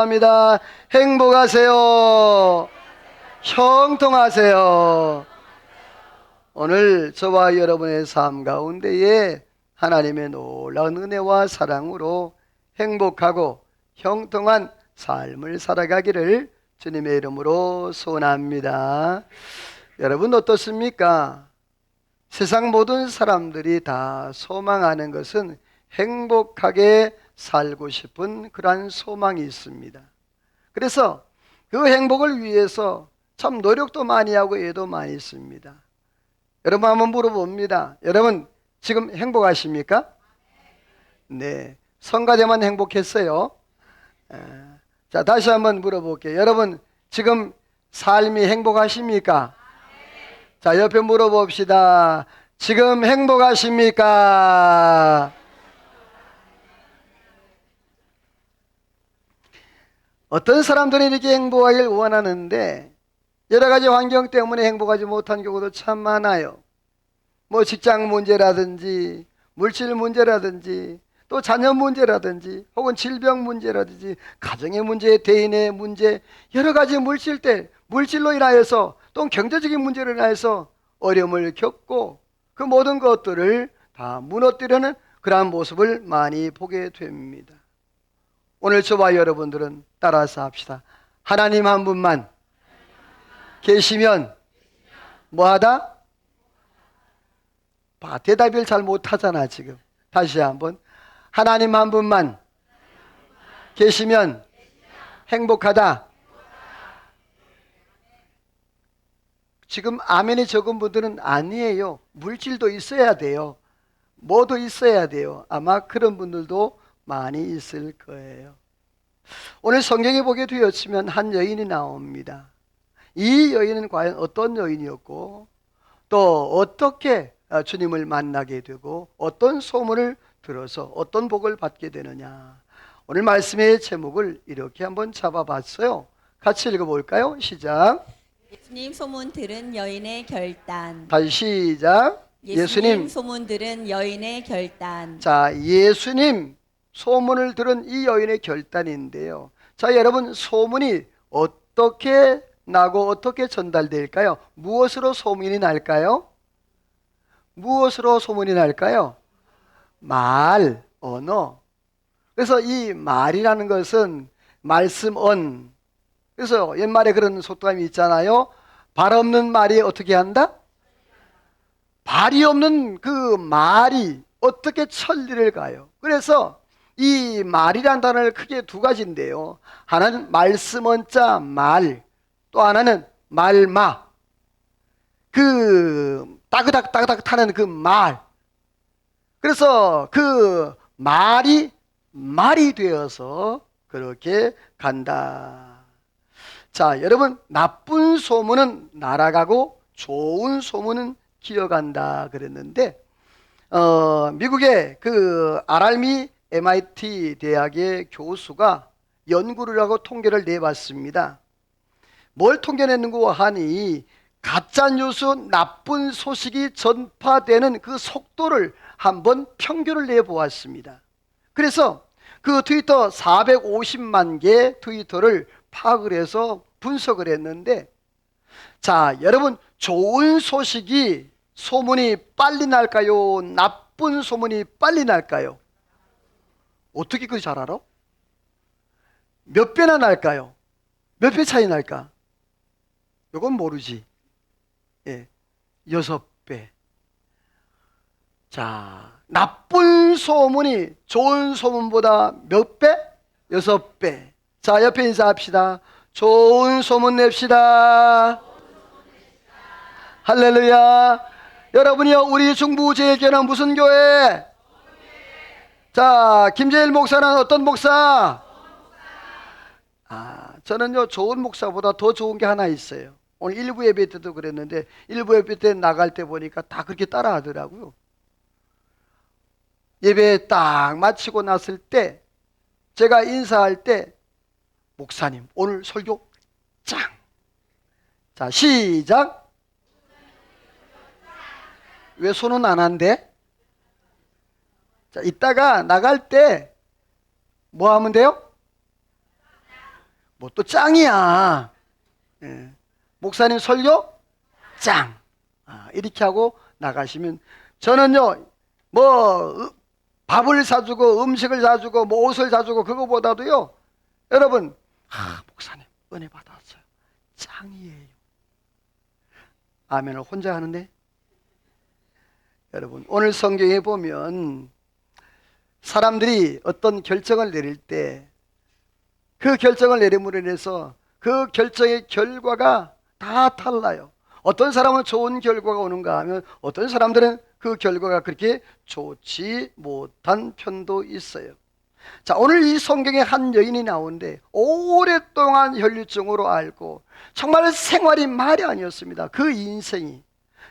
합니다. 행복하세요. 형통하세요. 오늘 저와 여러분의 삶 가운데에 하나님의 놀라운 은혜와 사랑으로 행복하고 형통한 삶을 살아가기를 주님의 이름으로 소원합니다. 여러분 어떻습니까? 세상 모든 사람들이 다 소망하는 것은 행복하게 살고 싶은 그러한 소망이 있습니다. 그래서 그 행복을 위해서 참 노력도 많이 하고 애도 많이 씁니다. 여러분 한번 물어봅니다. 여러분 지금 행복하십니까? 네, 성가대만 행복했어요. 자, 다시 한번 물어볼게요. 여러분 지금 삶이 행복하십니까? 자, 옆에 물어봅시다. 지금 행복하십니까? 어떤 사람들이 이렇게 행복하길 원하는데 여러 가지 환경 때문에 행복하지 못한 경우도 참 많아요. 뭐 직장 문제라든지 물질 문제라든지 또 자녀 문제라든지 혹은 질병 문제라든지 가정의 문제, 대인의 문제, 여러 가지 물질로 인하여서 또 경제적인 문제로 인하여서 어려움을 겪고 그 모든 것들을 다 무너뜨리는 그러한 모습을 많이 보게 됩니다. 오늘 저와 여러분들은 따라서 합시다. 하나님 한 분만 계시면 뭐하다? 대답을 잘 못하잖아 지금. 다시 한번. 하나님 한 분만 계시면 행복하다. 지금 아멘이 적은 분들은 아니에요. 물질도 있어야 돼요. 뭐도 있어야 돼요. 아마 그런 분들도 많이 있을 거예요. 오늘 성경에 보게 되었으면 한 여인이 나옵니다. 이 여인은 과연 어떤 여인이었고 또 어떻게 주님을 만나게 되고 어떤 소문을 들어서 어떤 복을 받게 되느냐. 오늘 말씀의 제목을 이렇게 한번 잡아봤어요. 같이 읽어볼까요? 시작. 예수님 소문 들은 여인의 결단. 다시 시작. 예수님 소문 들은 여인의 결단. 자, 예수님 소문을 들은 이 여인의 결단인데요. 자, 여러분 소문이 어떻게 나고 어떻게 전달될까요? 무엇으로 소문이 날까요? 무엇으로 소문이 날까요? 말, 언어. 그래서 이 말이라는 것은 말씀언. 그래서 옛말에 그런 속담이 있잖아요. 발 없는 말이 어떻게 한다? 발이 없는 그 말이 어떻게 천리를 가요? 그래서 이 말이란 단어를 크게 두 가지인데요. 하나는 말씀언자 말, 또 하나는 말마. 그 따그닥 따그닥 타는 그 말. 그래서 그 말이 되어서 그렇게 간다. 자, 여러분 나쁜 소문은 날아가고 좋은 소문은 기어간다 그랬는데 미국의 그 아랄미 MIT 대학의 교수가 연구를 하고 통계를 내봤습니다. 뭘 통계냈는고 하니 가짜뉴스 나쁜 소식이 전파되는 그 속도를 한번 평균을 내보았습니다. 그래서 그 트위터 450만 개 트위터를 파악을 해서 분석을 했는데 자, 여러분 좋은 소식이 소문이 빨리 날까요? 나쁜 소문이 빨리 날까요? 어떻게 그걸 잘 알아? 몇 배나 날까요? 몇 배 차이 날까? 이건 모르지. 예, 6배. 자, 나쁜 소문이 좋은 소문보다 몇 배? 6배. 자, 옆에 인사합시다. 좋은 소문 냅시다. 할렐루야. 여러분이요, 우리 중부제일교회는 무슨 교회? 자, 김재일 목사는 어떤 목사? 저는요 좋은 목사보다 더 좋은 게 하나 있어요. 오늘 일부 예배 때도 그랬는데 일부 예배 때 나갈 때 보니까 다 그렇게 따라 하더라고요. 예배 딱 마치고 났을 때 제가 인사할 때 목사님 오늘 설교 짱. 자, 시작. 왜 손은 안 한대? 자, 이따가 나갈 때 뭐 하면 돼요? 뭐 또 짱이야. 예. 목사님 설교 짱. 이렇게 하고 나가시면 저는요 뭐 밥을 사주고 음식을 사주고 뭐 옷을 사주고 그거보다도요 여러분 목사님 은혜 받았어요. 짱이에요. 아멘을 혼자 하는데 여러분 오늘 성경에 보면 사람들이 어떤 결정을 내릴 때 그 결정을 내림으로 인해서 그 결정의 결과가 다 달라요. 어떤 사람은 좋은 결과가 오는가 하면 어떤 사람들은 그 결과가 그렇게 좋지 못한 편도 있어요. 자, 오늘 이 성경에 한 여인이 나오는데 오랫동안 혈류증으로 앓고 정말 생활이 말이 아니었습니다. 그 인생이.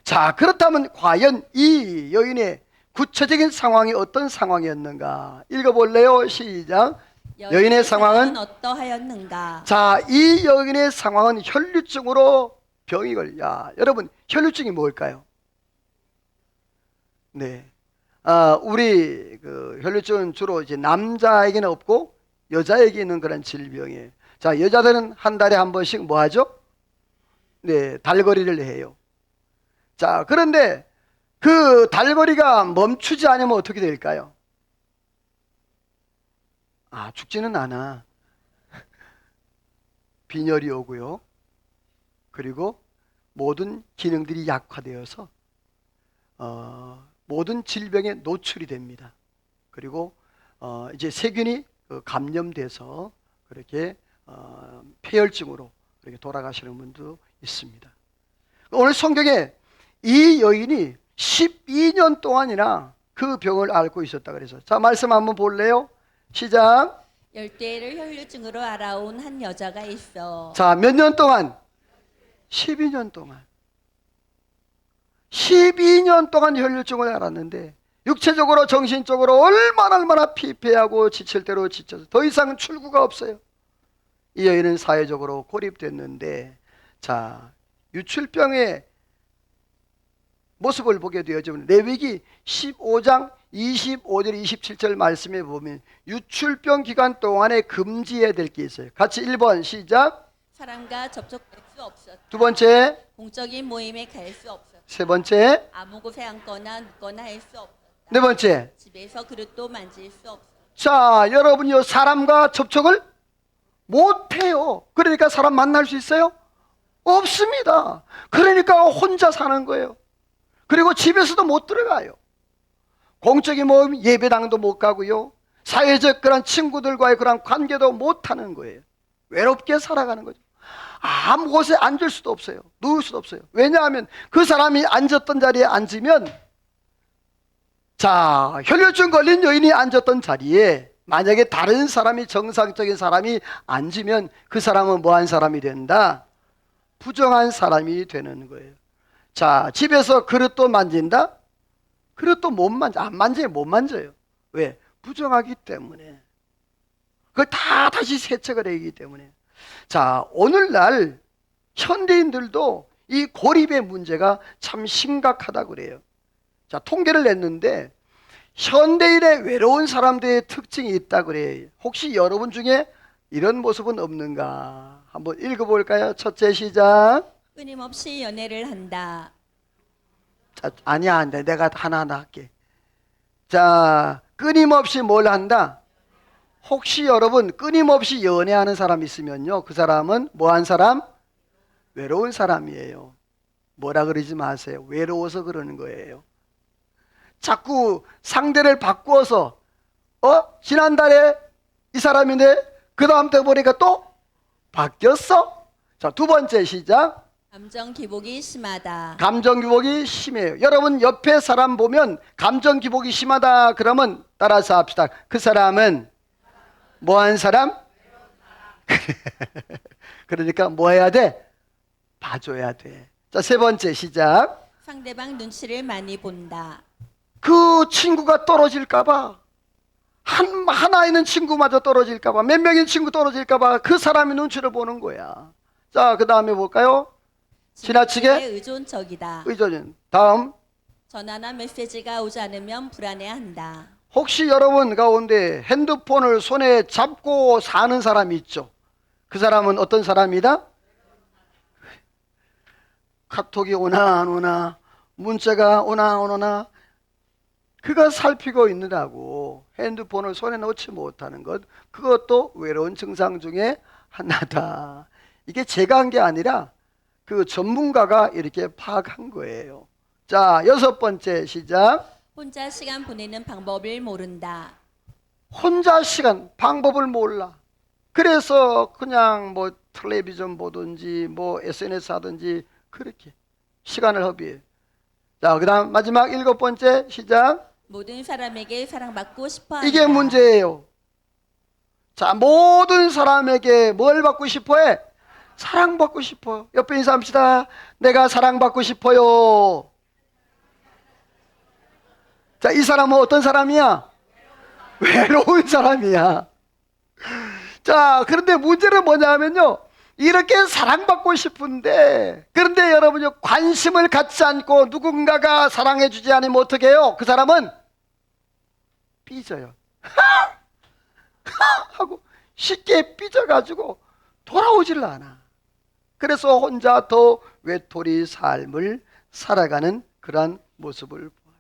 자, 그렇다면 과연 이 여인의 구체적인 상황이 어떤 상황이었는가? 읽어볼래요? 시작. 여인의 상황은 어떠하였는가? 자, 이 여인의 상황은 혈류증으로 병이 걸려. 여러분, 혈류증이 뭘까요? 네. 우리 그 혈류증은 주로 이제 남자에게는 없고 여자에게 있는 그런 질병이에요. 자, 여자들은 한 달에 한 번씩 뭐 하죠? 네, 달거리를 해요. 자, 그런데 그 달거리가 멈추지 않으면 어떻게 될까요? 죽지는 않아. 빈혈이 오고요. 그리고 모든 기능들이 약화되어서 모든 질병에 노출이 됩니다. 그리고 이제 세균이 감염돼서 그렇게 폐혈증으로 이렇게 돌아가시는 분도 있습니다. 오늘 성경에 이 여인이 12년 동안이나 그 병을 앓고 있었다 그래서 자 말씀 한번 볼래요? 시작. 열대를 혈류증으로 알아온 한 여자가 있어. 자, 몇 년 동안? 12년 동안. 12년 동안 혈류증을 앓았는데 육체적으로 정신적으로 얼마나 피폐하고 지칠 대로 지쳐서 더 이상 출구가 없어요. 이 여인은 사회적으로 고립됐는데 자, 유출병의 모습을 보게 되어지면 레위기 15장 25절 27절 말씀에 보면 유출병 기간 동안에 금지해야 될 게 있어요. 같이 1번 시작. 사람과 접촉할 수 없었다. 두 번째, 공적인 모임에 갈 수 없었다. 세 번째, 아무 곳에 앉거나 눕거나 할 수 없었다. 네 번째. 집에서 그릇도 만질 수 없었다. 자, 여러분요 사람과 접촉을 못해요. 그러니까 사람 만날 수 있어요? 없습니다. 그러니까 혼자 사는 거예요. 그리고 집에서도 못 들어가요. 공적인 모임 예배당도 못 가고요. 사회적 그런 친구들과의 그런 관계도 못 하는 거예요. 외롭게 살아가는 거죠. 아무 곳에 앉을 수도 없어요. 누울 수도 없어요. 왜냐하면 그 사람이 앉았던 자리에 앉으면 자, 혈류증 걸린 여인이 앉았던 자리에 만약에 다른 사람이 정상적인 사람이 앉으면 그 사람은 뭐한 사람이 된다? 부정한 사람이 되는 거예요. 자, 집에서 그릇도 만진다? 그릇도 못 만져. 안 만져요. 못 만져요. 왜? 부정하기 때문에. 그걸 다 다시 세척을 해야 하기 때문에. 자, 오늘날 현대인들도 이 고립의 문제가 참 심각하다고 그래요. 자, 통계를 냈는데 현대인의 외로운 사람들의 특징이 있다고 그래요. 혹시 여러분 중에 이런 모습은 없는가? 한번 읽어볼까요? 첫째 시작. 끊임없이 연애를 한다. 자, 아니야, 내가 하나하나 할게. 자, 끊임없이 뭘 한다? 혹시 여러분 끊임없이 연애하는 사람 있으면요, 그 사람은 뭐한 사람? 외로운 사람이에요. 뭐라 그러지 마세요. 외로워서 그러는 거예요. 자꾸 상대를 바꾸어서 지난달에 이 사람인데 그 다음 때 보니까 또 바뀌었어. 자, 두 번째 시작. 감정 기복이 심하다. 감정 기복이 심해요. 여러분 옆에 사람 보면 감정 기복이 심하다 그러면 따라서 합시다. 그 사람은 뭐한 사람? 그러니까 뭐 해야 돼? 봐줘야 돼. 자, 세 번째 시작. 상대방 눈치를 많이 본다. 그 친구가 떨어질까봐 하나 있는 친구마저 떨어질까봐 몇 명인 친구 떨어질까봐 그 사람의 눈치를 보는 거야. 자, 그 다음에 볼까요? 지나치게 의존적이다. 의존. 다음. 전화나 메시지가 오지 않으면 불안해한다. 혹시 여러분 가운데 핸드폰을 손에 잡고 사는 사람이 있죠? 그 사람은 어떤 사람이다? 카톡이 오나 안 오나, 문자가 오나 안 오나, 그가 살피고 있느라고 핸드폰을 손에 놓지 못하는 것, 그것도 외로운 증상 중에 하나다. 이게 제가 한 게 아니라 그 전문가가 이렇게 파악한 거예요. 자, 6번째 시작. 혼자 시간 보내는 방법을 모른다. 혼자 시간, 방법을 몰라. 그래서 그냥 뭐 텔레비전 보든지 뭐 SNS 하든지 그렇게 시간을 허비해. 자, 그 다음 마지막 7번째 시작. 모든 사람에게 사랑받고 싶어 한다. 이게 문제예요. 자, 모든 사람에게 뭘 받고 싶어해? 사랑받고 싶어요. 옆에 인사합시다. 내가 사랑받고 싶어요. 자, 이 사람은 어떤 사람이야? 외로운 사람이야. 자, 그런데 문제는 뭐냐면요, 이렇게 사랑받고 싶은데, 그런데 여러분요, 관심을 갖지 않고 누군가가 사랑해 주지 않으면 어떻게 해요? 그 사람은 삐져요. 하고 쉽게 삐져가지고 돌아오질 않아. 그래서 혼자 더 외톨이 삶을 살아가는 그러한 모습을 보아요.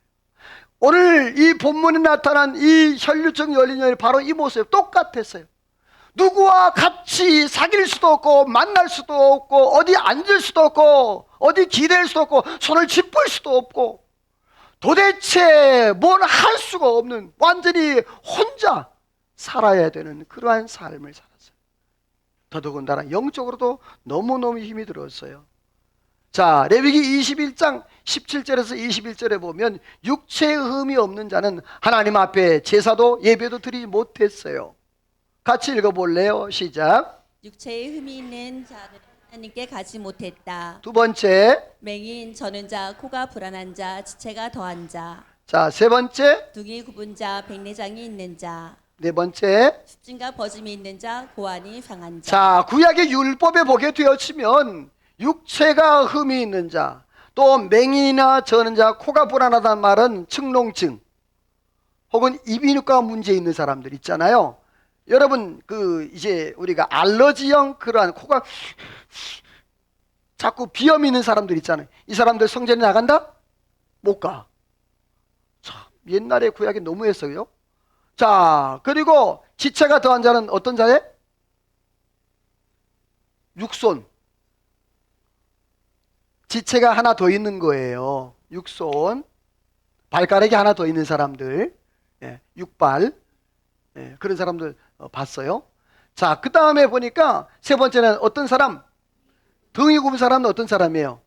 오늘 이 본문에 나타난 이 혈류증 열린 여인, 바로 이 모습 똑같았어요. 누구와 같이 사귈 수도 없고 만날 수도 없고 어디 앉을 수도 없고 어디 기댈 수도 없고 손을 짚을 수도 없고 도대체 뭘 할 수가 없는, 완전히 혼자 살아야 되는 그러한 삶을 살았어요. 더더군다나 영적으로도 너무너무 힘이 들었어요. 자, 레위기 21장 17절에서 21절에 보면 육체의 흠이 없는 자는 하나님 앞에 제사도 예배도 드리지 못했어요. 같이 읽어볼래요? 시작. 육체에 흠이 있는 자는 하나님께 가지 못했다. 두 번째. 맹인, 저는 자, 코가 불안한 자, 지체가 더한 자. 자, 세 번째. 둥이 굽은 자, 백내장이 있는 자. 네 번째. 습진과 버짐이 있는 자, 고환이 상한 자. 자, 구약의 율법에 보게 되어지면 육체가 흠이 있는 자, 또 맹인이나 저는 자, 코가 불안하다는 말은 측농증 혹은 이비인후과 문제 있는 사람들 있잖아요. 여러분, 이제 우리가 알러지형 그러한 코가 자꾸 비염이 있는 사람들 있잖아요. 이 사람들 성전에 나간다? 못 가. 참, 옛날에 구약이 너무했어요. 자, 그리고 지체가 더한 자는 어떤 자예? 육손. 지체가 하나 더 있는 거예요. 육손. 발가락이 하나 더 있는 사람들. 예, 육발. 예, 그런 사람들 봤어요. 자, 그 다음에 보니까 세 번째는 어떤 사람? 등이 굽은 사람은 어떤 사람이에요?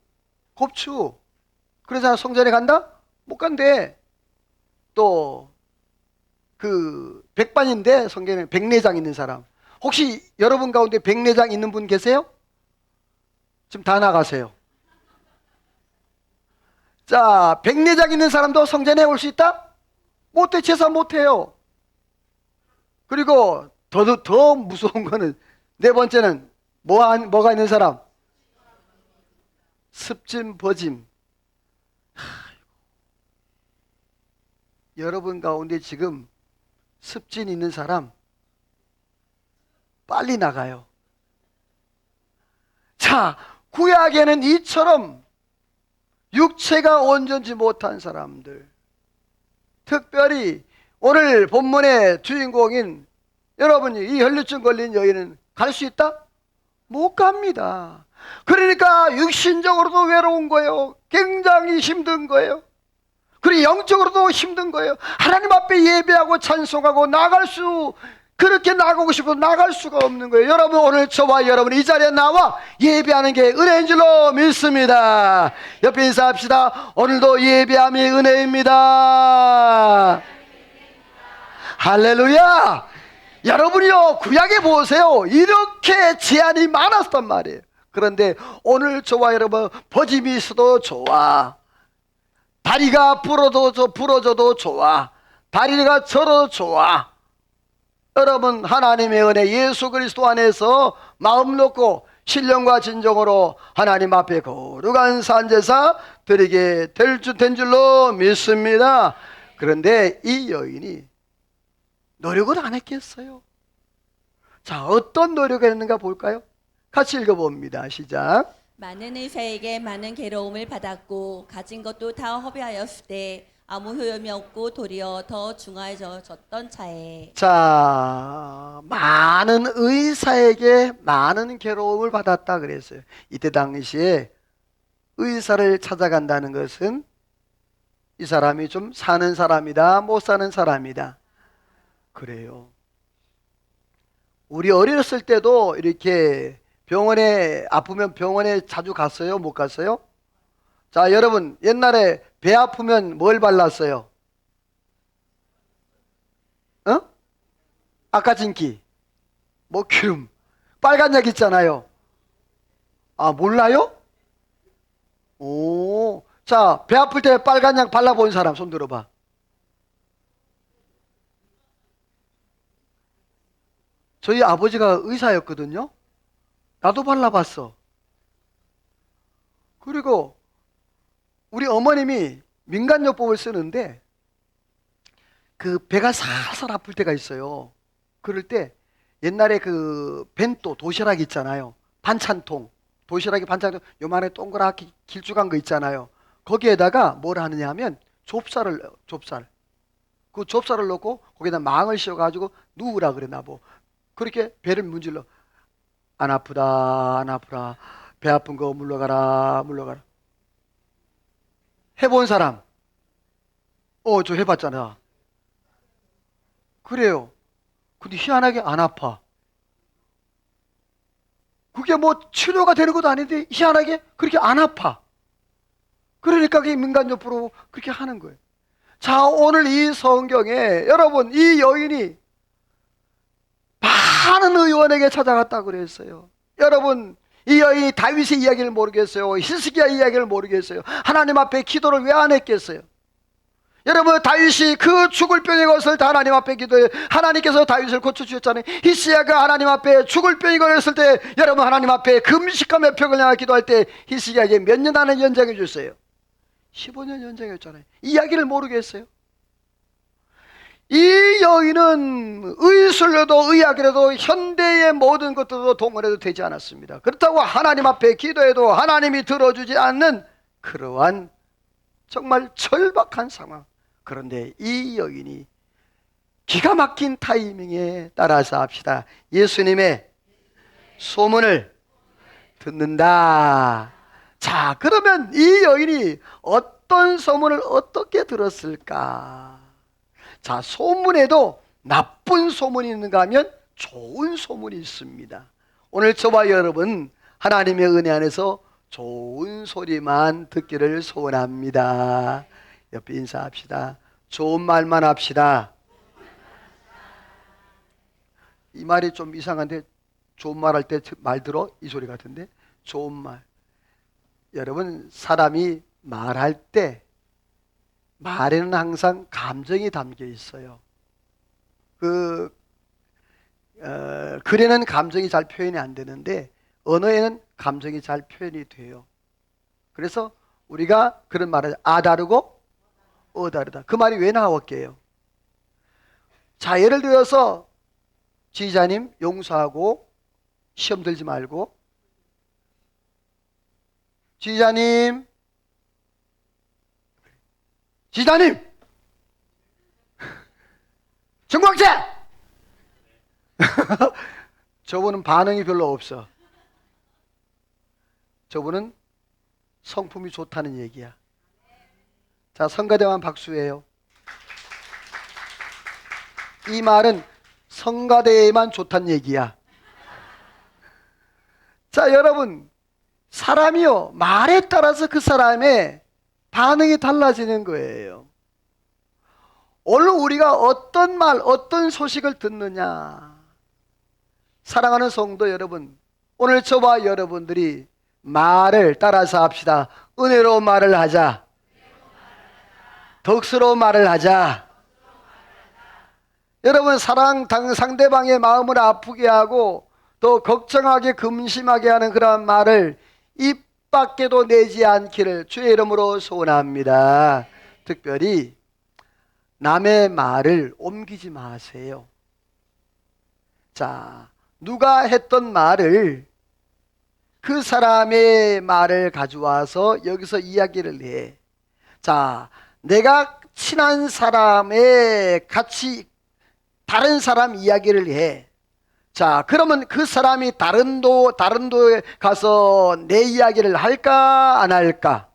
곱추. 그래서 성전에 간다? 못 간대. 또 백반인데 성경에 백내장 있는 사람. 혹시 여러분 가운데 백내장 있는 분 계세요? 지금 다 나가세요. 자, 백내장 있는 사람도 성전에 올 수 있다? 못해. 제사 못해요. 그리고 더 무서운 거는 네 번째는 뭐가 있는 사람? 습진, 버짐. 여러분 가운데 지금 습진 있는 사람 빨리 나가요. 자, 구약에는 이처럼 육체가 온전치 못한 사람들, 특별히 오늘 본문의 주인공인 여러분이 이 혈류증 걸린 여인은 갈 수 있다? 못 갑니다. 그러니까 육신적으로도 외로운 거예요. 굉장히 힘든 거예요. 그리고 영적으로도 힘든 거예요. 하나님 앞에 예배하고 찬송하고 그렇게 나가고 싶어도 나갈 수가 없는 거예요. 여러분, 오늘 저와 여러분 이 자리에 나와 예배하는 게 은혜인 줄로 믿습니다. 옆에 인사합시다. 오늘도 예배함이 은혜입니다. 할렐루야. 여러분이요, 구약에 보세요. 이렇게 제한이 많았단 말이에요. 그런데 오늘 저와 여러분, 버짐이 있어도 좋아, 다리가 부러져도 좋아, 다리가 절어도 좋아, 여러분 하나님의 은혜 예수 그리스도 안에서 마음 놓고 신령과 진정으로 하나님 앞에 거룩한 산제사 드리게 된 줄로 믿습니다. 그런데 이 여인이 노력을 안 했겠어요? 자, 어떤 노력을 했는가 볼까요? 같이 읽어봅니다. 시작. 많은 의사에게 많은 괴로움을 받았고 가진 것도 다 허비하였을 때 아무 효험이 없고 도리어 더 중하여졌던 차에. 자, 많은 의사에게 많은 괴로움을 받았다 그랬어요. 이때 당시에 의사를 찾아간다는 것은 이 사람이 좀 사는 사람이다, 못 사는 사람이다. 그래요. 우리 어렸을 때도 이렇게 병원에 아프면 병원에 자주 갔어요? 못 갔어요? 자, 여러분 옛날에 배 아프면 뭘 발랐어요? 어? 아까진기, 뭐 기름, 빨간 약 있잖아요. 아, 몰라요? 오, 자, 배 아플 때 빨간 약 발라본 사람 손 들어봐. 저희 아버지가 의사였거든요. 나도 발라봤어. 그리고 우리 어머님이 민간요법을 쓰는데 그 배가 살살 아플 때가 있어요. 그럴 때 옛날에 그 벤또 도시락 있잖아요. 반찬통. 도시락이 반찬통 요만해 동그랗게 길쭉한 거 있잖아요. 거기에다가 뭘 하느냐 하면 좁쌀을 그 좁쌀을 넣고 거기다 망을 씌워가지고 누우라 그래 나보. 그렇게 배를 문질러. 안 아프다 안 아프다. 배 아픈 거 물러가라 물러가라. 해본 사람? 저 해봤잖아. 그래요. 근데 희한하게 안 아파. 그게 뭐 치료가 되는 것도 아닌데 희한하게 그렇게 안 아파. 그러니까 그게 민간요법으로 그렇게 하는 거예요. 자, 오늘 이 성경에 여러분 이 여인이 많은 의원에게 찾아갔다고 그랬어요. 여러분 이 여인이 다윗의 이야기를 모르겠어요. 히스기야 이야기를 모르겠어요. 하나님 앞에 기도를 왜 안 했겠어요? 여러분 다윗이 그 죽을 병인 것을 다 하나님 앞에 기도해 하나님께서 다윗을 고쳐주셨잖아요. 히스기야가 하나님 앞에 죽을 병이 걸렸을 때 여러분 하나님 앞에 금식과 매표를 향해 기도할 때 히스기야에게 몇 년 안에 연장해 줬어요? 15년 연장했잖아요. 이야기를 모르겠어요. 이 여인은 의술로도 의학이라도 현대의 모든 것들도 동원해도 되지 않았습니다. 그렇다고 하나님 앞에 기도해도 하나님이 들어주지 않는 그러한 정말 절박한 상황. 그런데 이 여인이 기가 막힌 타이밍에 따라서 합시다. 예수님의 소문을 듣는다. 자, 그러면 이 여인이 어떤 소문을 어떻게 들었을까? 자, 소문에도 나쁜 소문이 있는가 하면 좋은 소문이 있습니다. 오늘 저와 여러분 하나님의 은혜 안에서 좋은 소리만 듣기를 소원합니다. 옆에 인사합시다. 좋은 말만 합시다. 이 말이 좀 이상한데 좋은 말 할 때 말 들어? 이 소리 같은데 좋은 말. 여러분 사람이 말할 때 말에는 항상 감정이 담겨 있어요. 글에는 감정이 잘 표현이 안 되는데 언어에는 감정이 잘 표현이 돼요. 그래서 우리가 그런 말을 다르고 다르다. 그 말이 왜 나왔게요? 자, 예를 들어서 지휘자님 용서하고 시험 들지 말고 지휘자님 정광재 저분은 반응이 별로 없어. 저분은 성품이 좋다는 얘기야. 자, 성가대만 박수예요. 이 말은 성가대에만 좋다는 얘기야. 자, 여러분 사람이요 말에 따라서 그 사람의 반응이 달라지는 거예요. 오늘 우리가 어떤 말, 어떤 소식을 듣느냐. 사랑하는 성도 여러분, 오늘 저와 여러분들이 말을 따라서 합시다. 은혜로운 말을 하자. 덕스러운 말을 하자. 여러분 상대방의 마음을 아프게 하고 또 걱정하게 근심하게 하는 그런 말을 입 밖에도 내지 않기를 주의 이름으로 소원합니다. 특별히 남의 말을 옮기지 마세요. 자, 누가 했던 말을 그 사람의 말을 가져와서 여기서 이야기를 해. 자, 내가 친한 사람의 같이 다른 사람 이야기를 해. 자, 그러면 그 사람이 다른 도에 가서 내 이야기를 할까 안 할까?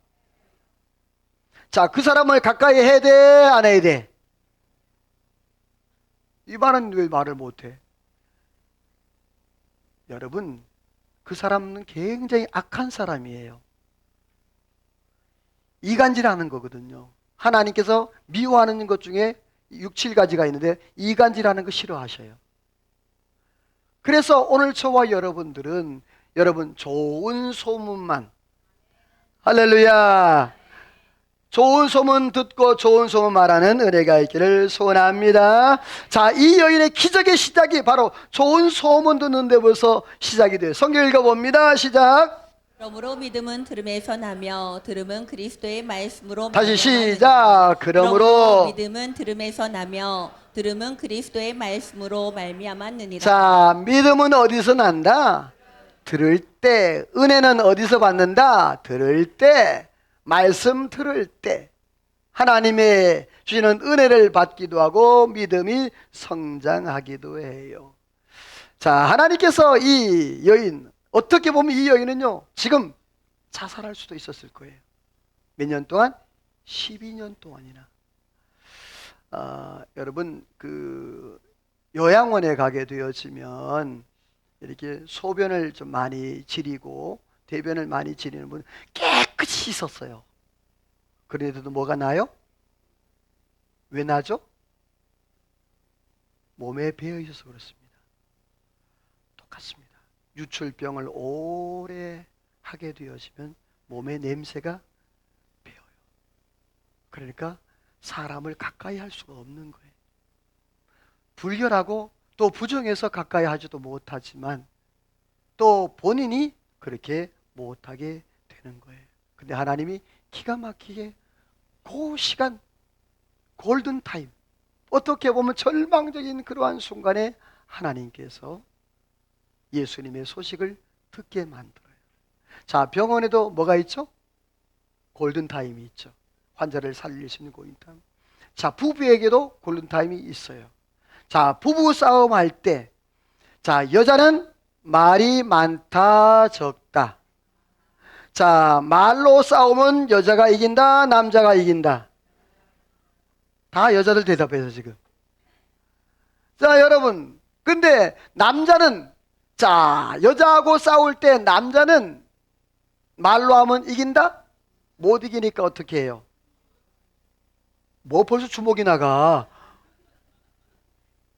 자, 그 사람을 가까이 해야 돼 안 해야 돼? 이 말은 왜 말을 못해? 여러분, 그 사람은 굉장히 악한 사람이에요. 이간질하는 거거든요. 하나님께서 미워하는 것 중에 6, 7가지가 있는데 이간질하는 거 싫어하셔요. 그래서 오늘 저와 여러분들은 여러분 좋은 소문만, 할렐루야, 좋은 소문 듣고 좋은 소문 말하는 은혜가 있기를 소원합니다. 자, 이 여인의 기적의 시작이 바로 좋은 소문 듣는 데부터 시작이 돼요. 성경 읽어봅니다. 시작. 그러므로 믿음은 들음에서 나며 들음은 그리스도의 말씀으로 다시 말미암았느니라. 시작. 그러므로 믿음은 들음에서 나며 들음은 그리스도의 말씀으로 말미암았느니라. 자, 믿음은 어디서 난다? 들을 때. 은혜는 어디서 받는다? 들을 때. 말씀 들을 때. 하나님의 주시는 은혜를 받기도 하고 믿음이 성장하기도 해요. 자, 하나님께서 이 여인, 어떻게 보면 이 여인은요, 지금 자살할 수도 있었을 거예요. 몇 년 동안? 12년 동안이나. 여러분, 그 요양원에 가게 되어지면 이렇게 소변을 좀 많이 지리고 대변을 많이 지리는 분 깨끗이 씻었어요. 그런데도 뭐가 나요? 왜 나죠? 몸에 배어 있어서 그렇습니다. 똑같습니다. 유출병을 오래 하게 되어지면 몸의 냄새가 배어요. 그러니까 사람을 가까이 할 수가 없는 거예요. 불결하고 또 부정해서 가까이 하지도 못하지만 또 본인이 그렇게 못하게 되는 거예요. 근데 하나님이 기가 막히게 그 시간, 골든타임, 어떻게 보면 절망적인 그러한 순간에 하나님께서 예수님의 소식을 듣게 만들어요. 자, 병원에도 뭐가 있죠? 골든타임이 있죠. 환자를 살릴 수 있는 골든타임. 자, 부부에게도 골든타임이 있어요. 자, 부부 싸움 할 때, 자, 여자는 말이 많다, 적다. 자, 말로 싸우면 여자가 이긴다, 남자가 이긴다. 다 여자들 대답해서 지금. 자, 여러분, 근데 남자는, 자, 여자하고 싸울 때 남자는 말로 하면 이긴다? 못 이기니까 어떻게 해요? 뭐 벌써 주먹이 나가?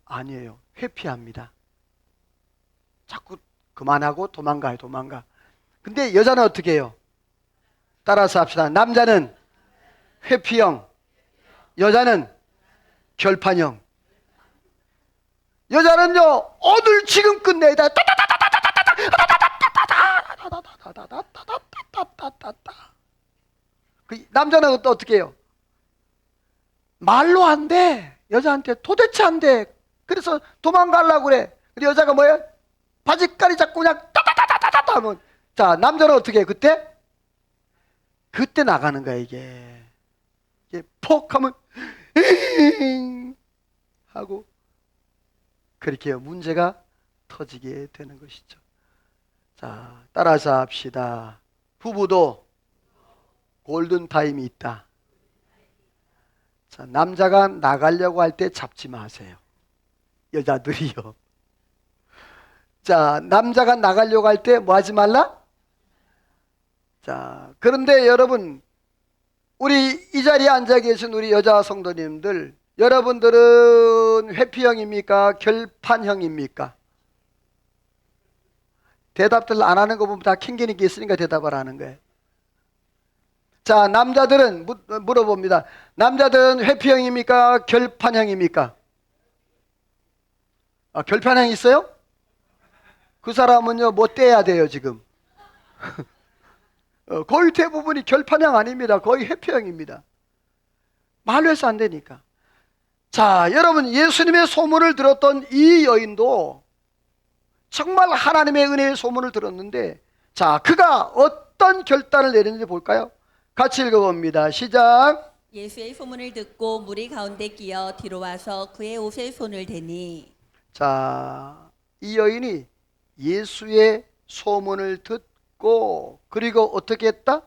아니에요. 회피합니다. 자꾸 그만하고 도망가요. 도망가. 근데 여자는 어떻게 해요? 따라서 합시다. 남자는 회피형, 여자는 결판형. 여자는요, 오늘 지금 끝내다. 남자는 어떻게 해요? 말로 안 돼. 여자한테 도대체 안 돼. 그래서 도망가려고 그래. 근데 여자가 뭐야? 바지가리 잡고 그냥 따다다다다다 하면, 자, 남자는 어떻게 해? 그때 나가는 거야. 이게 폭 하면 하고 그렇게 문제가 터지게 되는 것이죠. 자, 따라서 합시다. 부부도 골든타임이 있다. 자, 남자가 나가려고 할 때 잡지 마세요. 여자들이요. 자, 남자가 나가려고 할 때 뭐 하지 말라? 자, 그런데 여러분, 우리 이 자리에 앉아 계신 우리 여자 성도님들, 여러분들은 회피형입니까? 결판형입니까? 대답들 안 하는 거 보면 다 킹기니까 있으니까 대답을 하는 거예요. 자, 남자들은 물어봅니다. 남자들은 회피형입니까? 결판형입니까? 결판형 있어요? 그 사람은요, 뭐 떼야 돼요, 지금. 거의 대부분이 결판형 아닙니다. 거의 회피형입니다. 말로 해서 안 되니까. 자, 여러분, 예수님의 소문을 들었던 이 여인도 정말 하나님의 은혜의 소문을 들었는데, 자, 그가 어떤 결단을 내렸는지 볼까요? 같이 읽어봅니다. 시작. 예수의 소문을 듣고 무리 가운데 끼어 뒤로 와서 그의 옷에 손을 대니. 자, 이 여인이 예수의 소문을 듣고 그리고 어떻게 했다?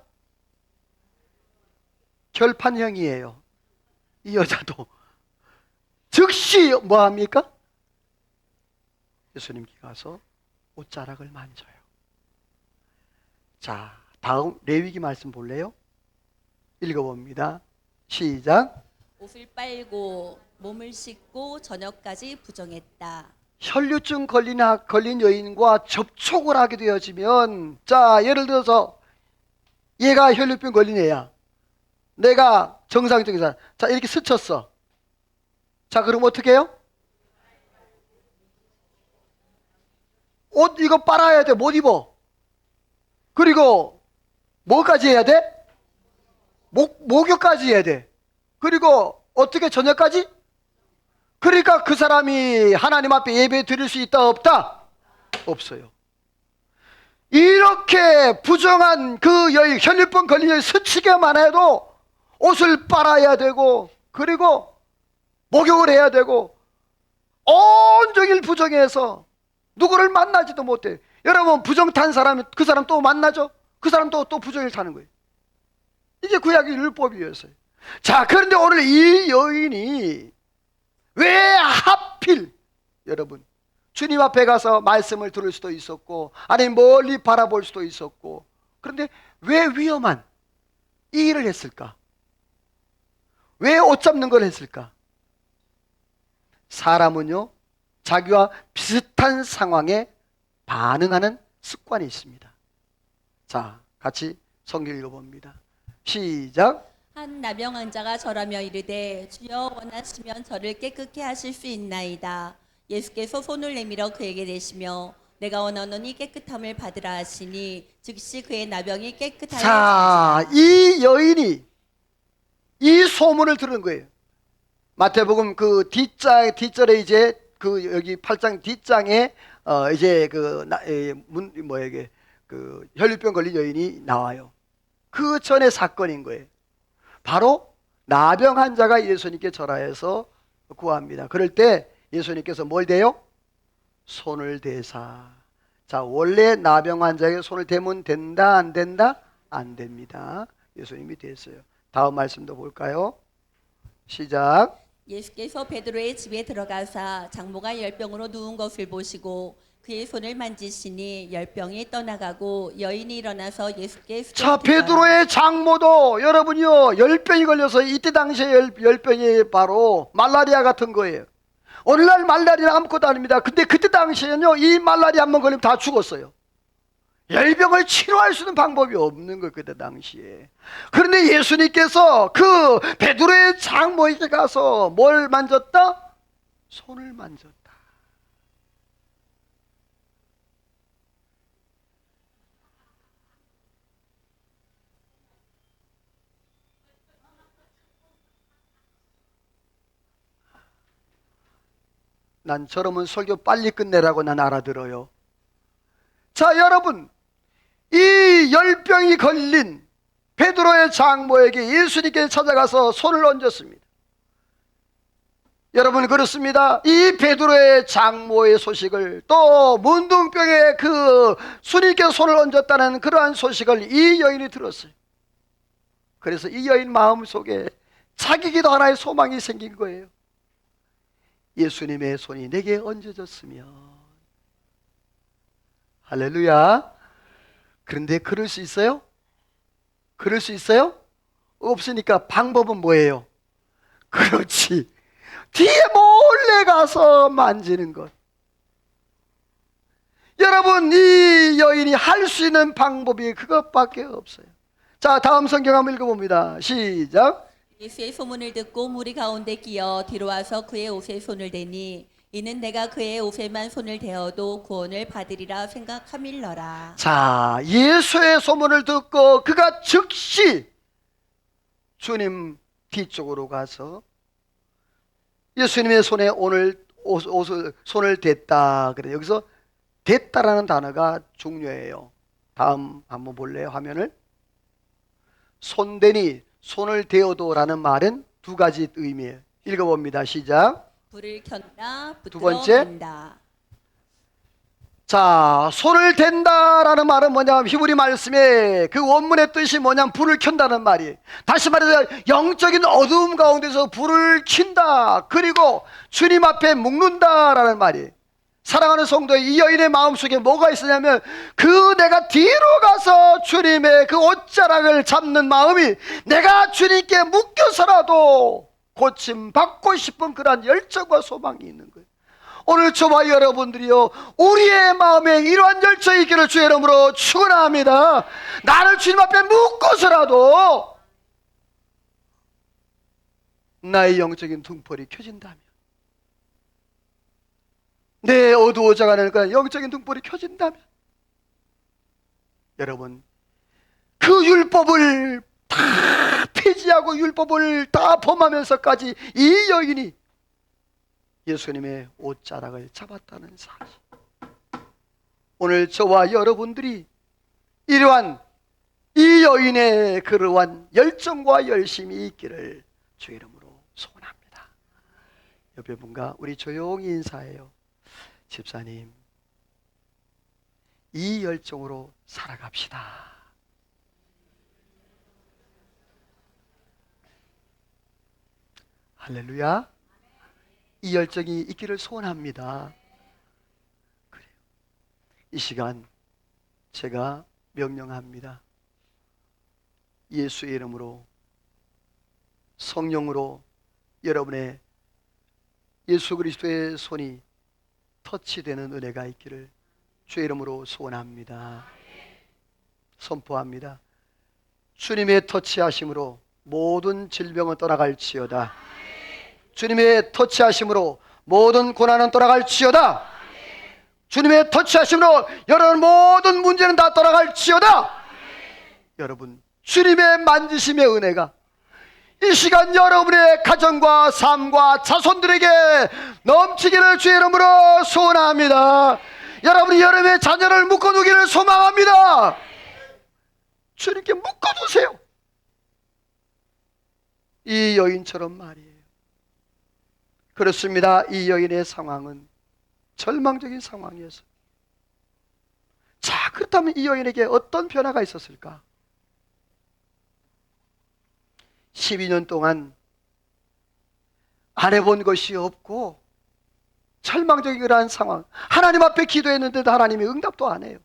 결판형이에요. 이 여자도 즉시 뭐합니까? 예수님께 가서 옷자락을 만져요. 자, 다음 레위기 말씀 볼래요? 읽어봅니다. 시작. 옷을 빨고 몸을 씻고 저녁까지 부정했다. 혈류증 걸린 여인과 접촉을 하게 되어지면, 자, 예를 들어서 얘가 혈류병 걸린 애야. 내가 정상적인 사람. 자, 이렇게 스쳤어. 자, 그럼 어떻게 해요? 옷 이거 빨아야 돼. 못 입어. 그리고 뭐까지 해야 돼? 목욕까지 해야 돼. 그리고 어떻게 저녁까지? 그러니까 그 사람이 하나님 앞에 예배 드릴 수 있다 없다? 없어요. 이렇게 부정한 그 여인, 혈류병 걸린 여인 스치기만 해도 옷을 빨아야 되고, 그리고 목욕을 해야 되고, 온종일 부정해서 누구를 만나지도 못해. 여러분, 부정 탄 사람이 그 사람 또 만나죠? 그 사람 또 부정을 타는 거예요. 이게 구약의 율법이었어요. 자, 그런데 오늘 이 여인이 왜 하필, 여러분, 주님 앞에 가서 말씀을 들을 수도 있었고, 아니 멀리 바라볼 수도 있었고, 그런데 왜 위험한 이 일을 했을까? 왜 옷 잡는 걸 했을까? 사람은요, 자기와 비슷한 상황에 반응하는 습관이 있습니다. 자, 같이 성경 읽어봅니다. 시작. 한 나병 환자가 절하며 이르되 주여 원하시면 저를 깨끗게 하실 수 있나이다. 예수께서 손을 내밀어 그에게 대시며 내가 원하노니 깨끗함을 받으라 하시니 즉시 그의 나병이 깨끗하여. 자, 이 여인이 이 소문을 들은 거예요. 마태복음 그 뒷절에 이제 그 여기 8장 뒷장에 이제 그 혈류병 걸린 여인이 나와요. 그 전에 사건인 거예요. 바로 나병 환자가 예수님께 절하해서 구합니다. 그럴 때 예수님께서 뭘 대요? 손을 대사. 자, 원래 나병 환자에게 손을 대면 된다, 안 된다? 안 됩니다. 예수님이 됐어요. 다음 말씀도 볼까요? 시작. 예수께서 베드로의 집에 들어가사 장모가 열병으로 누운 것을 보시고 그의 손을 만지시니 열병이 떠나가고 여인이 일어나서 예수께 자, 베드로의 장모도 여러분이요, 열병이 걸려서 이때 당시에 열병이 바로 말라리아 같은 거예요. 오늘날 말라리아 아무것도 아닙니다. 근데 그때 당시에는요, 이 말라리아 한번 걸리면 다 죽었어요. 열병을 치료할 수 있는 방법이 없는 거예요, 그때 당시에. 그런데 예수님께서 그 베드로의 장모에게 가서 뭘 만졌다? 손을 만졌다. 난 저러면 설교 빨리 끝내라고 난 알아들어요. 자, 여러분, 이 열병이 걸린 베드로의 장모에게 예수님께 찾아가서 손을 얹었습니다. 여러분, 그렇습니다. 이 베드로의 장모의 소식을, 또 문둥병에 그 주님께 손을 얹었다는 그러한 소식을 이 여인이 들었어요. 그래서 이 여인 마음속에 자기기도 하나의 소망이 생긴 거예요. 예수님의 손이 내게 얹어졌으면. 할렐루야. 그런데 그럴 수 있어요? 그럴 수 있어요? 없으니까 방법은 뭐예요? 그렇지, 뒤에 몰래 가서 만지는 것. 여러분, 이 여인이 할 수 있는 방법이 그것밖에 없어요. 자, 다음 성경 한번 읽어봅니다. 시작. 예수의 소문을 듣고 무리 가운데 끼어 뒤로 와서 그의 옷에 손을 대니 이는 내가 그의 옷에만 손을 대어도 구원을 받으리라 생각함일러라. 자, 예수의 소문을 듣고 그가 즉시 주님 뒤쪽으로 가서 예수님의 손에 오늘 손을 댔다. 그래, 여기서 됐다라는 단어가 중요해요. 다음 한번 볼래요? 화면을. 손대니, 손을 대어도라는 말은 두 가지 의미예요. 읽어봅니다. 시작. 불을 켠다, 두 붙들어 번째. 댄다. 자, 손을 댄다라는 말은 뭐냐면 히브리 말씀에 그 원문의 뜻이 뭐냐면 불을 켠다는 말이에요. 다시 말해서 영적인 어두움 가운데서 불을 킨다. 그리고 주님 앞에 묵는다라는 말이에요. 사랑하는 성도의 이 여인의 마음속에 뭐가 있었냐면 그 내가 뒤로 가서 주님의 그 옷자락을 잡는 마음이 내가 주님께 묶여서라도 고침받고 싶은 그러한 열정과 소망이 있는 거예요. 오늘 저와 여러분들이요, 우리의 마음에 이러한 열정이 있기를 주의 이름으로 축원합니다. 나를 주님 앞에 묶어서라도 나의 영적인 등불이 켜진다면, 내 어두워져가는 그 영적인 등불이 켜진다면, 여러분 그 율법을 다 폐지하고 율법을 다 범하면서까지 이 여인이 예수님의 옷자락을 잡았다는 사실. 오늘 저와 여러분들이 이러한 이 여인의 그러한 열정과 열심이 있기를 주의 이름으로 소원합니다. 옆에 분과 우리 조용히 인사해요. 집사님, 이 열정으로 살아갑시다. 할렐루야. 이 열정이 있기를 소원합니다. 그래요. 이 시간 제가 명령합니다. 예수의 이름으로, 성령으로 여러분의 예수 그리스도의 손이 터치되는 은혜가 있기를 주의 이름으로 소원합니다. 선포합니다. 주님의 터치하심으로 모든 질병은 떠나갈지어다. 주님의 터치하심으로 모든 고난은 떠나갈지어다. 주님의 터치하심으로 여러분 모든 문제는 다 떠나갈지어다. 여러분 주님의 만지심의 은혜가 이 시간 여러분의 가정과 삶과 자손들에게 넘치기를 주의 이름으로 소원합니다. 여러분이 여러분의 자녀를 묶어두기를 소망합니다. 주님께 묶어두세요. 이 여인처럼 말이에요. 그렇습니다. 이 여인의 상황은 절망적인 상황이었어요. 자, 그렇다면 이 여인에게 어떤 변화가 있었을까? 12년 동안 안 해본 것이 없고 절망적인 그러한 상황, 하나님 앞에 기도했는데도 하나님이 응답도 안 해요.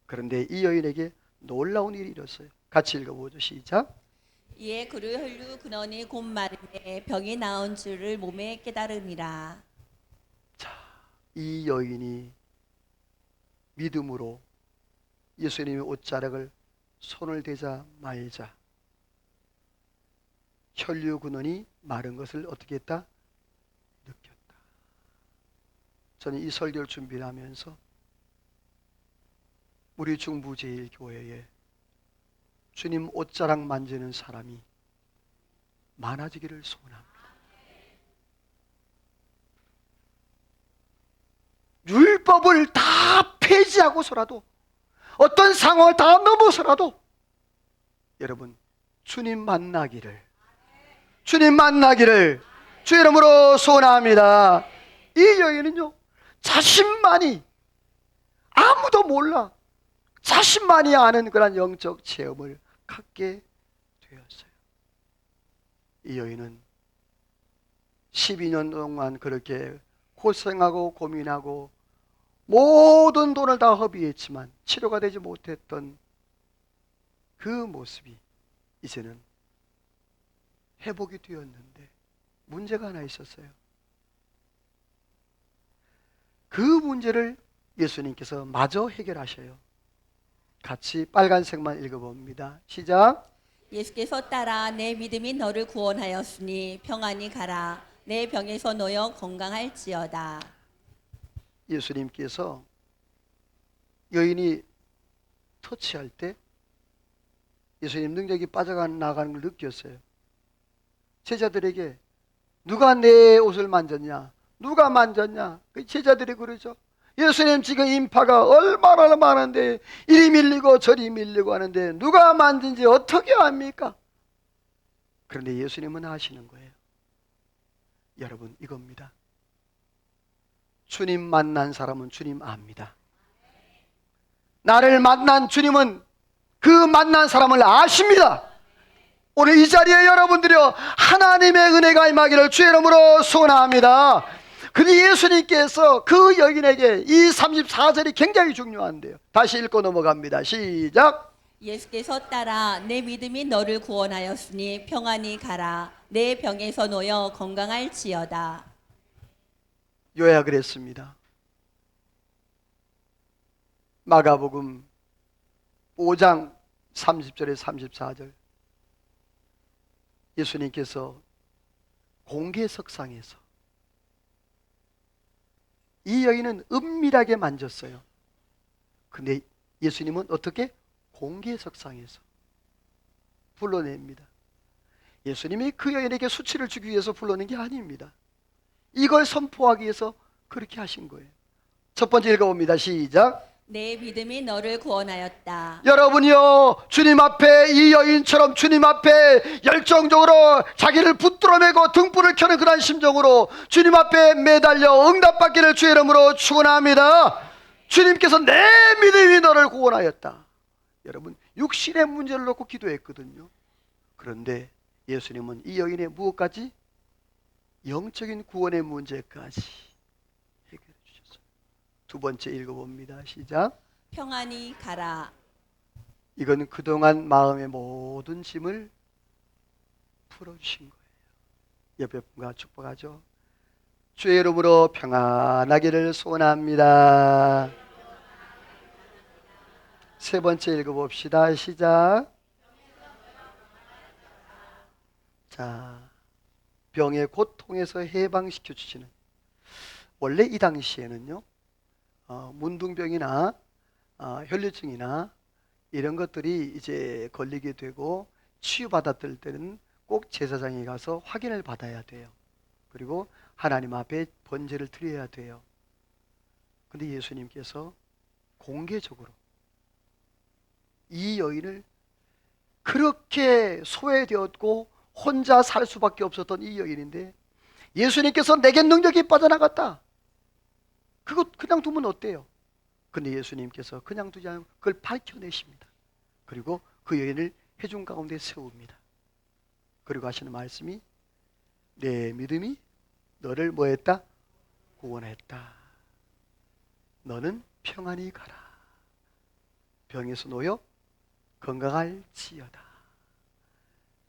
그런데 이 여인에게 놀라운 일이 일었어요. 같이 읽어보죠. 시작. 이에 그를 혈류 근원이 곧 마름에 병이 나은 줄을 몸에 깨달으니라. 자, 이 여인이 믿음으로 예수님의 옷자락을 손을 대자 말자 혈류 근원이 마른 것을 어떻게 했다? 느꼈다. 저는 이 설교를 준비를 하면서 우리 중부제일교회에 주님 옷자락 만지는 사람이 많아지기를 소원합니다. 율법을 다 폐지하고서라도 어떤 상황을 다 넘어서라도 여러분 주님 만나기를 주의 이름으로 소원합니다. 이 여인은요 자신만이 아무도 몰라 자신만이 아는 그런 영적 체험을 갖게 되었어요. 이 여인은 12년 동안 그렇게 고생하고 고민하고 모든 돈을 다 허비했지만 치료가 되지 못했던 그 모습이 이제는 회복이 되었는데 문제가 하나 있었어요. 그 문제를 예수님께서 마저 해결하셔요. 같이 빨간색만 읽어봅니다. 시작. 예수께서 따라 내 믿음이 너를 구원하였으니 평안히 가라. 내 병에서 놓여 건강할지어다. 예수님께서 여인이 터치할 때 예수님 능력이 빠져나가는 걸 느꼈어요. 제자들에게 누가 내 옷을 만졌냐? 누가 만졌냐? 그 제자들이 그러죠. 예수님 지금 인파가 얼마나 많은데 이리 밀리고 저리 밀리고 하는데 누가 만진지 어떻게 압니까? 그런데 예수님은 아시는 거예요. 여러분, 이겁니다. 주님 만난 사람은 주님 압니다. 나를 만난 주님은 그 만난 사람을 아십니다. 오늘 이 자리에 여러분들이요, 하나님의 은혜가 임하기를 주의 이름으로 소원합니다. 근데 예수님께서 그 여인에게 이 34절이 굉장히 중요한데요. 다시 읽고 넘어갑니다. 시작. 예수께서 따라 내 믿음이 너를 구원하였으니 평안히 가라. 내 병에서 놓여 건강할지어다. 요약을 했습니다. 마가복음 5장 30절에 34절, 예수님께서 공개석상에서 이 여인은 은밀하게 만졌어요. 근데 예수님은 어떻게? 공개석상에서 불러냅니다. 예수님이 그 여인에게 수치를 주기 위해서 불러낸 게 아닙니다. 이걸 선포하기 위해서 그렇게 하신 거예요. 첫 번째 읽어봅니다. 시작. 내 믿음이 너를 구원하였다. 여러분이요, 주님 앞에 이 여인처럼 주님 앞에 열정적으로 자기를 붙들어 매고 등불을 켜는 그런 심정으로 주님 앞에 매달려 응답받기를 주의 이름으로 축원합니다. 주님께서 내 믿음이 너를 구원하였다. 여러분, 육신의 문제를 놓고 기도했거든요. 그런데 예수님은 이 여인의 무엇까지? 영적인 구원의 문제까지 해결해 주셨어요. 두 번째 읽어봅니다. 시작. 평안히 가라. 이건 그동안 마음의 모든 짐을 풀어주신 거예요. 옆에 분과 축복하죠. 주의 이름으로 평안하기를 소원합니다. 세 번째 읽어봅시다. 시작. 자, 병의 고통에서 해방시켜 주시는, 원래 이 당시에는요, 문둥병이나 혈류증이나 이런 것들이 이제 걸리게 되고 치유받았을 때는 꼭 제사장에 가서 확인을 받아야 돼요. 그리고 하나님 앞에 번제를 드려야 돼요. 근데 예수님께서 공개적으로 이 여인을, 그렇게 소외되었고 혼자 살 수밖에 없었던 이 여인인데 예수님께서 내게 능력이 빠져나갔다, 그거 그냥 두면 어때요? 근데 예수님께서 그냥 두지 않고 그걸 밝혀내십니다. 그리고 그 여인을 회중 가운데 세웁니다. 그리고 하시는 말씀이 내 믿음이 너를 뭐했다? 구원했다. 너는 평안히 가라. 병에서 놓여 건강할지어다.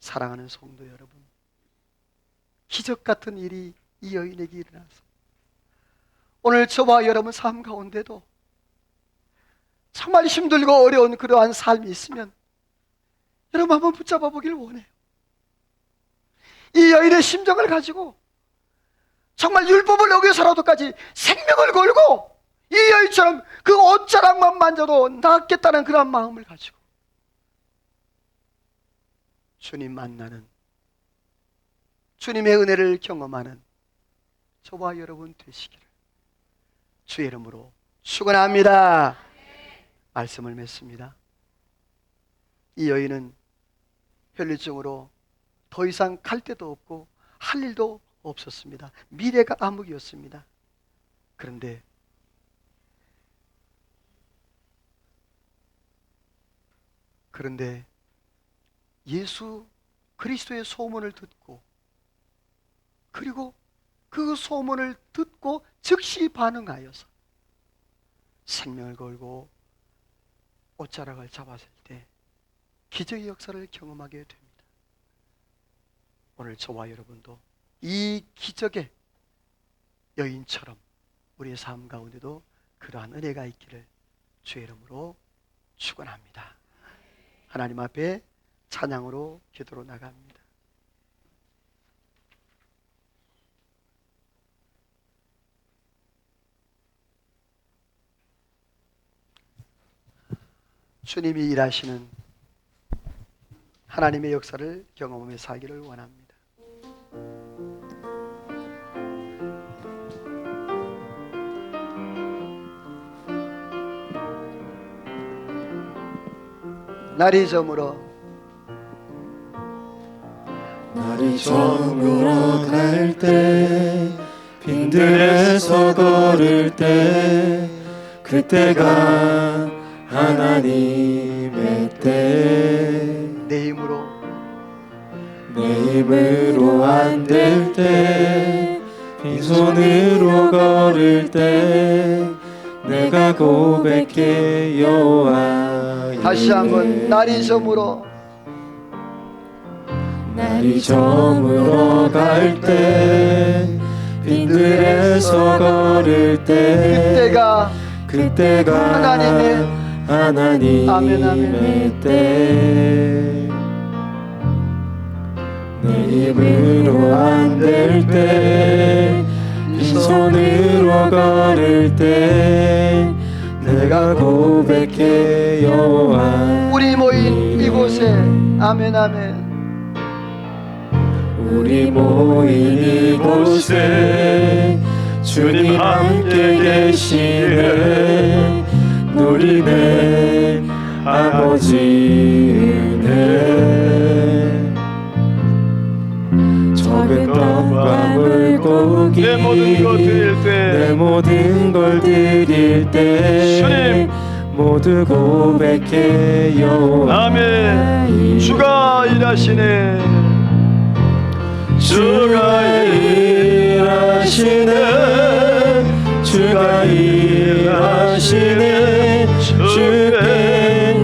사랑하는 성도 여러분, 기적 같은 일이 이 여인에게 일어나서 오늘 저와 여러분 삶 가운데도 정말 힘들고 어려운 그러한 삶이 있으면 여러분 한번 붙잡아 보길 원해요. 이 여인의 심정을 가지고 정말 율법을 어겨서라도까지 생명을 걸고 이 여인처럼 그 옷자락만 만져도 낫겠다는 그런 마음을 가지고 주님 만나는, 주님의 은혜를 경험하는 저와 여러분 되시기를 주의 이름으로 축원합니다. 말씀을 맺습니다. 이 여인은 혈류증으로 더 이상 갈 데도 없고 할 일도 없었습니다. 미래가 암흑이었습니다. 그런데 예수 그리스도의 소문을 듣고, 그리고 그 소문을 듣고 즉시 반응하여서 생명을 걸고 옷자락을 잡았을 때 기적의 역사를 경험하게 됩니다. 오늘 저와 여러분도 이 기적의 여인처럼 우리의 삶 가운데도 그러한 은혜가 있기를 주의 이름으로 축원합니다. 하나님 앞에 찬양으로 기도로 나갑니다. 주님이 일하시는 하나님의 역사를 경험하며 살기를 원합니다. 날이 저물어 날이 저물어 갈 때 빈들에서 걸을 때 그때가 하나님의 때 내 힘으로 내 힘으로 안 될 때 빈손으로 걸을 때 내가 고백해 여호와 다시 한번 날이 저물어 날이 저물어 갈 때 빈들에서 걸을 때 그때가 하나님의 아멘, 아멘. 때 내 힘으로 안 될 때 빈손으로 걸을 때 내가 고백해 여호와 우리 모인 이곳에 아멘 아멘 우리 모인 이곳에 주님 함께 계시네 누리네 아버지 은혜 적은 떡과 물고기 내 모든 것 드릴 때 내 모든 걸 드릴 때 주님 모두 고백해 여호와 아멘. 주가 일하시네. 주가 일하시네 주가 일하시네 주께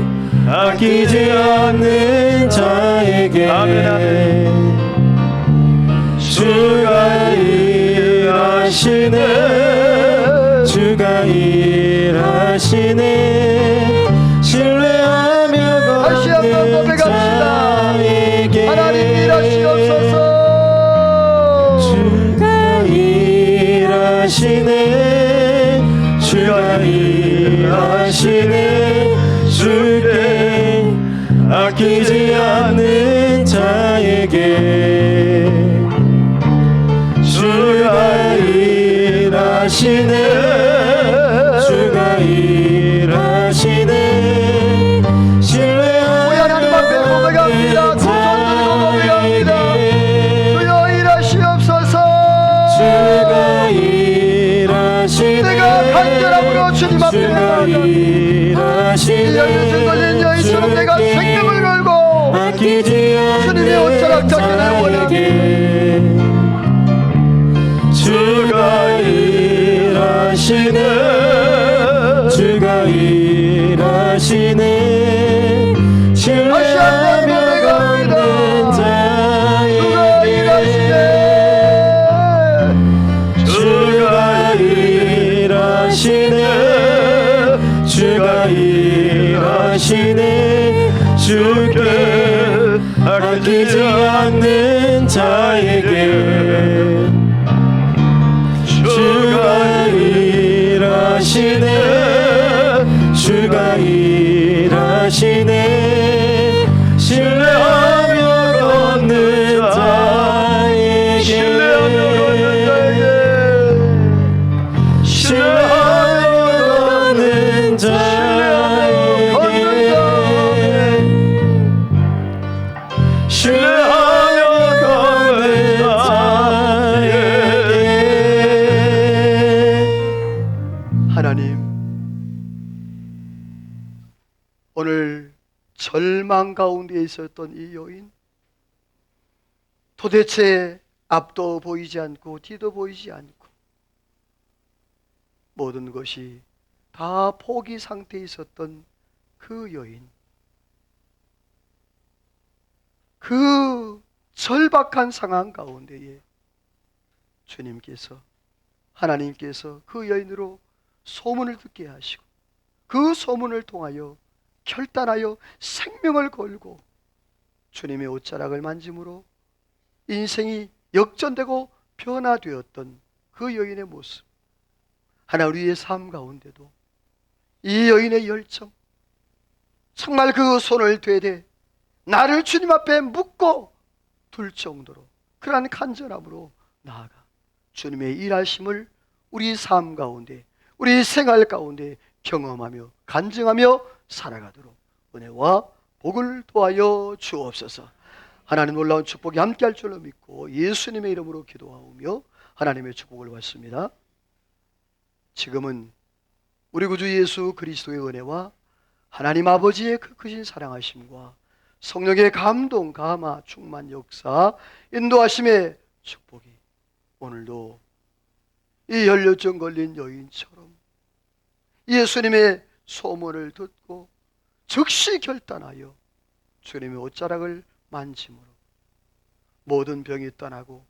아끼지 않는 자에게 아멘, 아멘. 주가 일하시네 주가 일하시네 신뢰하며 다시 한번 걷는 고백합시다. 자에게 하나님 일하시옵소서 주가 일하시네 주가 일하시네 주께 아끼지 않는 자에게 주가 일하시네 주가 일하시네 신뢰하는 우리 하나님 앞에 고백합니다. 두 손 들고 고백합니다. 주여 일하시옵소서 주가 일하시네 내가 간절함으로 주님 앞에 주가 나아가니 이 열매를 걸린 여인처럼 내가 생명을 걸고 아끼지 주님의 옷자락 잡기를 원하니 주가 일하시네 주가 일하시네 신뢰하며 걷는 주가 일하시네 주가 일하시네 주께 아끼지 않는 자에게 주가 일하시네 주가 일하시네 신뢰하며 걷는 자에게 신뢰하며 걷는 자에게 신뢰하며 걷는 자에게 하나님 오늘 절망 가운데 있었던 이 여인 도대체 앞도 보이지 않고 뒤도 보이지 않고 모든 것이 다 포기 상태에 있었던 그 여인 그 절박한 상황 가운데에 주님께서 하나님께서 그 여인으로 소문을 듣게 하시고 그 소문을 통하여 결단하여 생명을 걸고 주님의 옷자락을 만짐으로 인생이 역전되고 변화되었던 그 여인의 모습 하나 우리의 삶 가운데도 이 여인의 열정 정말 그 손을 되대 나를 주님 앞에 묶고 둘 정도로 그러한 간절함으로 나아가 주님의 일하심을 우리 삶 가운데 우리 생활 가운데 경험하며 간증하며 살아가도록 은혜와 복을 도하여 주옵소서. 하나님 놀라운 축복이 함께할 줄로 믿고 예수님의 이름으로 기도하오며 하나님의 축복을 받습니다. 지금은 우리 구주 예수 그리스도의 은혜와 하나님 아버지의 그 크신 사랑하심과 성령의 감동, 감화, 충만, 역사, 인도하심의 축복이 오늘도 이 혈류증 걸린 여인처럼 예수님의 소문을 듣고 즉시 결단하여 주님의 옷자락을 만짐으로 모든 병이 떠나고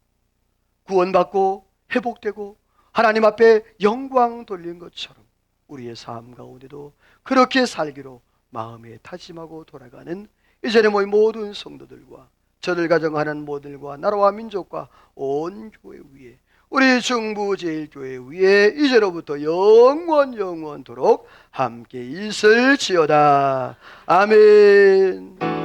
구원받고 회복되고 하나님 앞에 영광 돌린 것처럼 우리의 삶 가운데도 그렇게 살기로 마음에 다짐하고 돌아가는 이 자리에 모인 모든 성도들과 저들 가정하는 모들과 나라와 민족과 온 교회 위에 우리 중부제일교회 위에 이제로부터 영원토록 함께 있을지어다. 아멘.